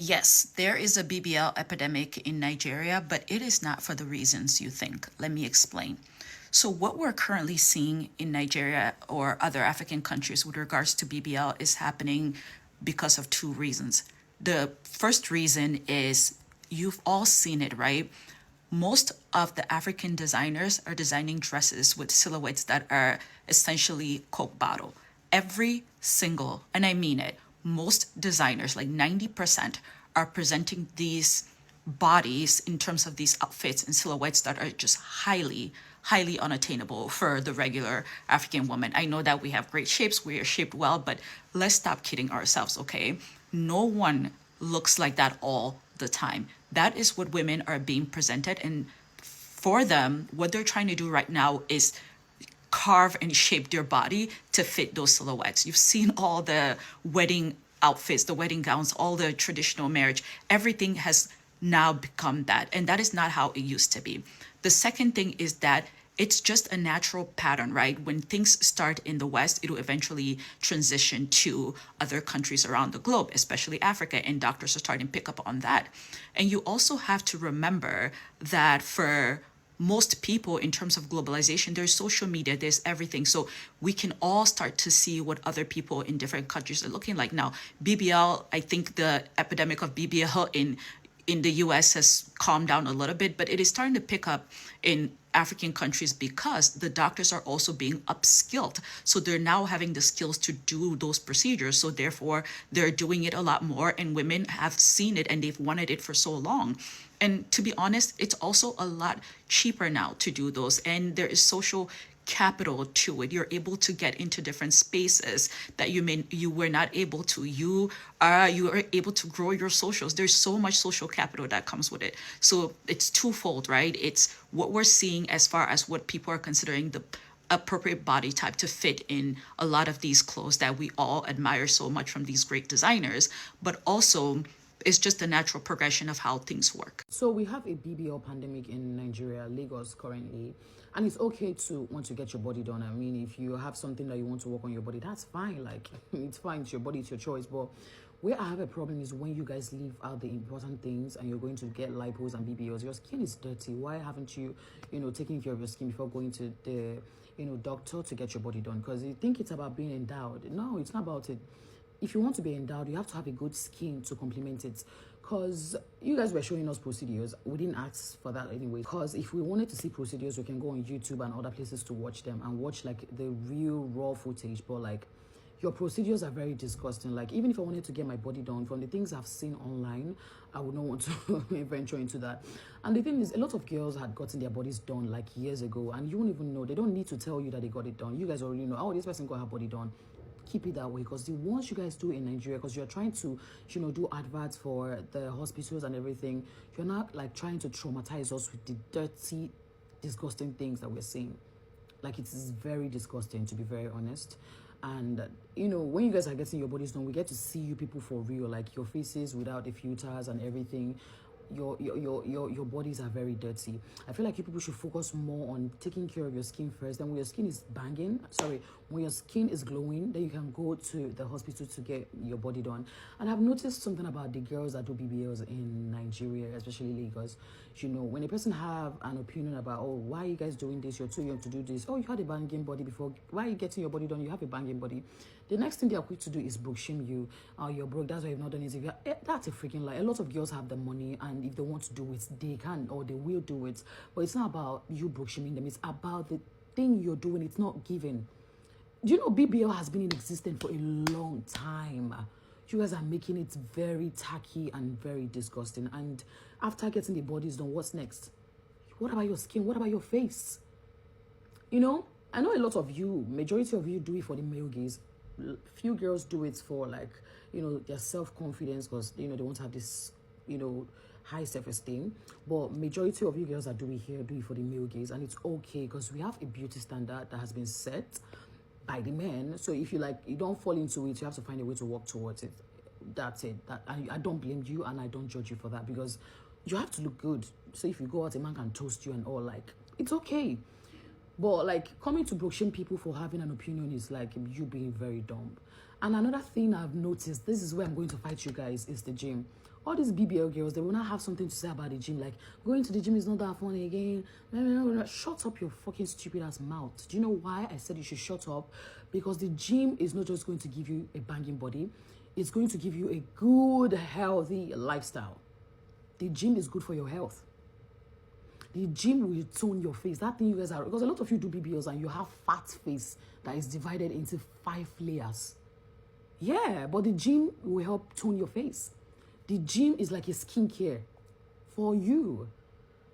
Yes, there is a BBL epidemic in Nigeria, but it is not for the reasons you think. Let me explain. So, what we're currently seeing in Nigeria or other African countries with regards to BBL is happening because of two reasons. The first reason is you've all seen it, right? Most of the African designers are designing dresses with silhouettes that are essentially Coke bottle. Every single, and I mean it, most designers, like 90%, are presenting these bodies in terms of these outfits and silhouettes that are just highly unattainable for the regular African woman. I know that we have great shapes, we are shaped well, but let's stop kidding ourselves, okay? No one looks like that all the time. That is what women are being presented. And for them, what they're trying to do right now is carve and shape their body to fit those silhouettes. You've seen all the wedding outfits, the wedding gowns, all the traditional marriage, everything has now become that. And that is not how it used to be. The second thing is that it's just a natural pattern, right? When things start in the West, it will eventually transition to other countries around the globe, especially Africa, and doctors are starting to pick up on that. And you also have to remember that for most people in terms of globalization, there's social media, there's everything, so we can all start to see what other people in different countries are looking like. Now BBL, I think the epidemic of BBL in the US has calmed down a little bit, but it is starting to pick up in African countries because the doctors are also being upskilled. So they're now having the skills to do those procedures. So therefore, they're doing it a lot more, and women have seen it and they've wanted it for so long. And to be honest, it's also a lot cheaper now to do those. And there is social capital to it. You're able to get into different spaces that you were not able to. You are able to grow your socials. There's so much social capital that comes with it. So it's twofold, right? It's what we're seeing as far as what people are considering the appropriate body type to fit in a lot of these clothes that we all admire so much from these great designers, but also it's just a natural progression of how things work. So we have a BBL pandemic in Nigeria, Lagos currently, and it's okay to want to get your body done. I mean, if you have something that you want to work on your body, that's fine. Like it's fine, it's your body, it's your choice. But where I have a problem is when you guys leave out the important things and you're going to get lipos and BBLs. Your skin is dirty. Why haven't you, taken care of your skin before going to the, doctor to get your body done? Because you think it's about being endowed. No, it's not about it. If you want to be endowed, you have to have a good skin to complement it. Because you guys were showing us procedures. We didn't ask for that anyway. Because if we wanted to see procedures, we can go on YouTube and other places to watch them and watch like the real raw footage. But like your procedures are very disgusting. Like even if I wanted to get my body done, from the things I've seen online, I would not want to venture into that. And the thing is, a lot of girls had gotten their bodies done like years ago, and you won't even know. They don't need to tell you that they got it done. You guys already know, oh, this person got her body done. Keep it that way, because the ones you guys do in Nigeria, because you're trying to do adverts for the hospitals and everything, you're not like trying to traumatize us with the dirty, disgusting things that we're seeing. Like it is very disgusting, to be very honest. And when you guys are getting your bodies done, we get to see you people for real, like your faces without the filters and everything. Your bodies are very dirty. I feel like you people should focus more on taking care of your skin first. Then when your skin is when your skin is glowing, then you can go to the hospital to get your body done. And I've noticed something about the girls that do BBLs in Nigeria, especially Lagos. When a person have an opinion about, oh, why are you guys doing this? You're too young to do this. Oh, you had a banging body before. Why are you getting your body done? You have a banging body. The next thing they are quick to do is broke shame you. Oh, you're broke. That's why you've not done it. That's a freaking lie. A lot of girls have the money, and if they want to do it, they can or they will do it. But it's not about you broke shaming them. It's about the thing you're doing. It's not given. Do you know BBL has been in existence for a long time? You guys are making it very tacky and very disgusting. And after getting the bodies done, what's next? What about your skin? What about your face? I know a lot of you, majority of you do it for the male gaze. Few girls do it for like, their self-confidence, because, they want to have this, high self-esteem. But majority of you girls that do it for the male gaze. And it's okay, because we have a beauty standard that has been set by the men. So if you don't fall into it, you have to find a way to work towards it. That's it. I don't blame you, and I don't judge you for that, because you have to look good. So if you go out, a man can toast you and all, like, it's okay. But like coming to broke shame people for having an opinion is like you being very dumb. And another thing I've noticed, this is where I'm going to fight you guys, is the gym. All these BBL girls, they will not have something to say about the gym. Like, going to the gym is not that fun again. No. Shut up your fucking stupid ass mouth. Do you know why I said you should shut up? Because the gym is not just going to give you a banging body. It's going to give you a good, healthy lifestyle. The gym is good for your health. The gym will tone your face. That thing you guys are, because a lot of you do BBLs and you have fat face that is divided into 5 layers. Yeah, but the gym will help tone your face. The gym is like a skincare for you.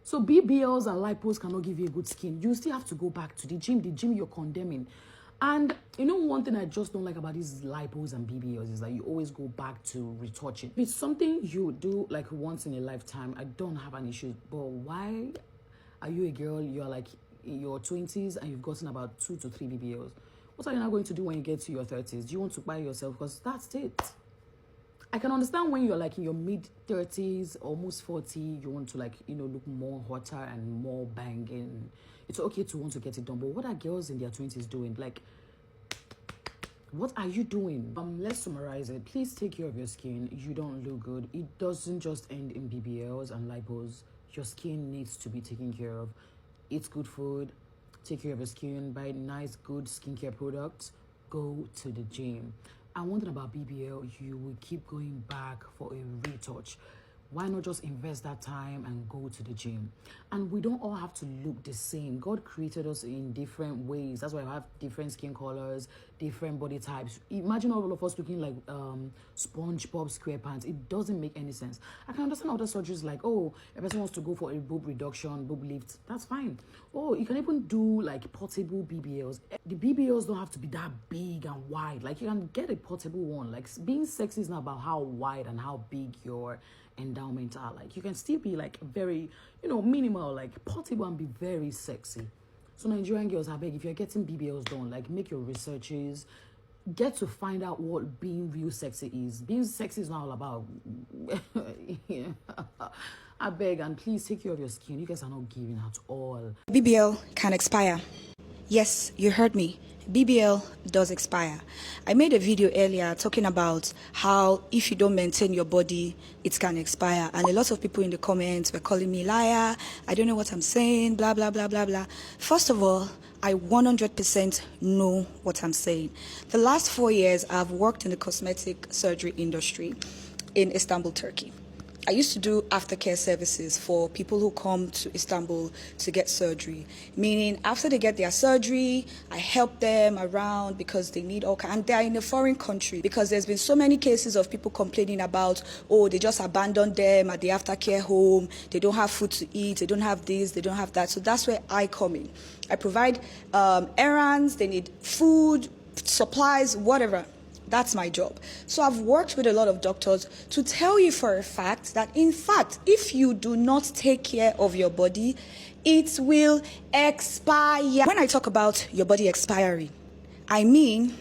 So BBLs and lipos cannot give you a good skin. You still have to go back to the gym. The gym you're condemning. And you know, one thing I just don't like about these lipos and BBLs is that you always go back to retouch it. It's something you do like once in a lifetime. I don't have an issue. But why are you a girl? You're like in your 20s and you've gotten about 2 to 3 BBLs. What are you now going to do when you get to your 30s? Do you want to buy yourself? Because that's it. I can understand when you're like in your mid-30s, almost 40, you want to like, look more hotter and more banging. It's okay to want to get it done. But what are girls in their 20s doing? Like, what are you doing? Let's summarize it. Please take care of your skin. You don't look good. It doesn't just end in BBLs and lipos. Your skin needs to be taken care of. Eat good food. Take care of your skin. Buy nice, good skincare products. Go to the gym. And one thing about BBL, you will keep going back for a retouch. Why not just invest that time and go to the gym? And we don't all have to look the same. God created us in different ways. That's why we have different skin colors, different body types. Imagine all of us looking like SpongeBob SquarePants. It doesn't make any sense. I can understand other surgeries like, oh, a person wants to go for a boob reduction, boob lift. That's fine. Oh, you can even do like portable BBLs. The BBLs don't have to be that big and wide. Like, you can get a portable one. Like, being sexy is not about how wide and how big your endowments are. Like, you can still be like very, minimal, like portable, and be very sexy. So Nigerian girls, I beg, if you're getting BBLs done, like, make your researches, get to find out what being real sexy is. Being sexy is not all about I beg, and please take care of your skin. You guys are not giving at all. BBL can expire. Yes, you heard me. BBL does expire. I made a video earlier talking about how if you don't maintain your body, it can expire. And a lot of people in the comments were calling me liar. I don't know what I'm saying, blah, blah, blah, blah, blah. First of all, I 100% know what I'm saying. The last 4 years, I've worked in the cosmetic surgery industry in Istanbul, Turkey. I used to do aftercare services for people who come to Istanbul to get surgery. Meaning, after they get their surgery, I help them around because they need all kinds. And they're in a foreign country because there's been so many cases of people complaining about, oh, they just abandoned them at the aftercare home. They don't have food to eat. They don't have this. They don't have that. So that's where I come in. I provide errands. They need food, supplies, whatever. That's my job. So I've worked with a lot of doctors to tell you for a fact that, in fact, if you do not take care of your body, it will expire. When I talk about your body expiring, I mean,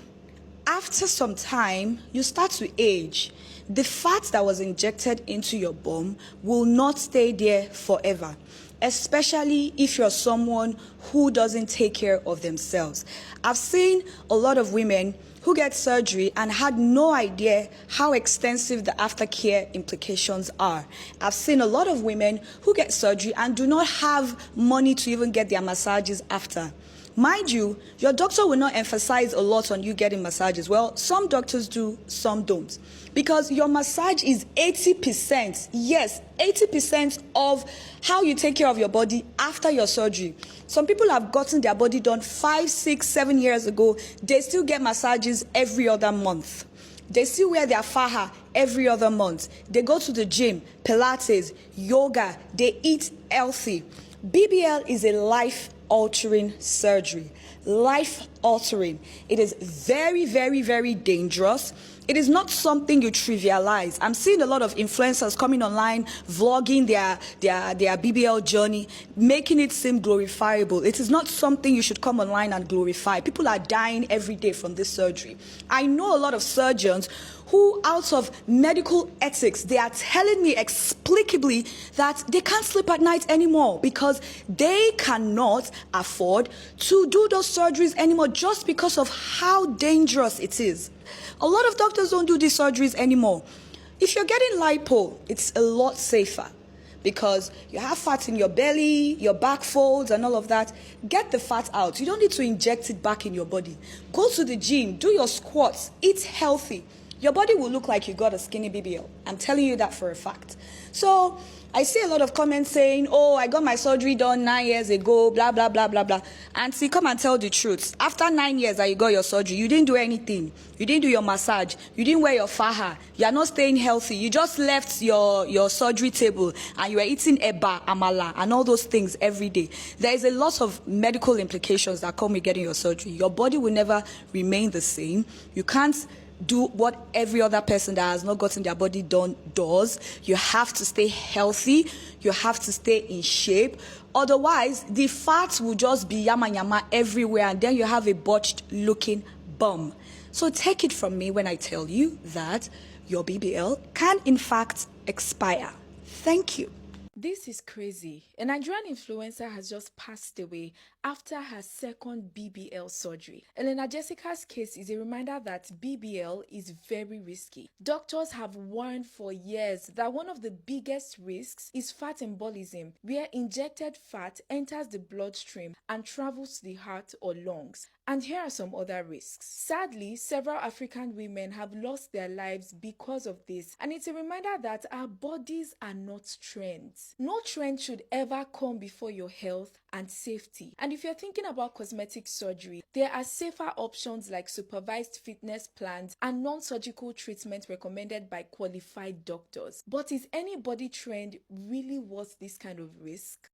after some time, you start to age. The fat that was injected into your bum will not stay there forever, especially if you're someone who doesn't take care of themselves. I've seen a lot of women who get surgery and had no idea how extensive the aftercare implications are. I've seen a lot of women who get surgery and do not have money to even get their massages after. Mind you, your doctor will not emphasize a lot on you getting massages. Well, some doctors do, some don't. Because your massage is 80%, yes, 80% of how you take care of your body after your surgery. Some people have gotten their body done 5, 6, 7 years ago. They still get massages every other month. They still wear their faja every other month. They go to the gym, Pilates, yoga. They eat healthy. BBL is a life-altering surgery. Life-altering. It is very, very, very dangerous. It is not something you trivialize. I'm seeing a lot of influencers coming online, vlogging their BBL journey, making it seem glorifiable. It is not something you should come online and glorify. People are dying every day from this surgery. I know a lot of surgeons who, out of medical ethics, they are telling me explicably that they can't sleep at night anymore because they cannot afford to do those surgeries anymore just because of how dangerous it is. A lot of doctors don't do these surgeries anymore. If you're getting lipo, it's a lot safer because you have fat in your belly, your back folds, and all of that. Get the fat out. You don't need to inject it back in your body. Go to the gym, do your squats, eat healthy. Your body will look like you got a skinny BBL. I'm telling you that for a fact. So I see a lot of comments saying, oh, I got my surgery done 9 years ago, blah, blah, blah, blah, blah. Auntie, come and tell the truth. After 9 years that you got your surgery, you didn't do anything. You didn't do your massage. You didn't wear your faja. You are not staying healthy. You just left your surgery table and you were eating eba, amala, and all those things every day. There is a lot of medical implications that come with getting your surgery. Your body will never remain the same. You can't do what every other person that has not gotten their body done does. You have to stay healthy. You have to stay in shape. Otherwise, the fats will just be yama yama everywhere, and then you have a botched looking bum. So take it from me when I tell you that your BBL can in fact expire. Thank you. This is crazy. A Nigerian influencer has just passed away after her second BBL surgery. Elena Jessica's case is a reminder that BBL is very risky. Doctors have warned for years that one of the biggest risks is fat embolism, where injected fat enters the bloodstream and travels to the heart or lungs. And here are some other risks. Sadly, several African women have lost their lives because of this, and it's a reminder that our bodies are not trends. No trend should ever come before your health and safety. And if you're thinking about cosmetic surgery, there are safer options like supervised fitness plans and non-surgical treatment recommended by qualified doctors. But is any body trend really worth this kind of risk?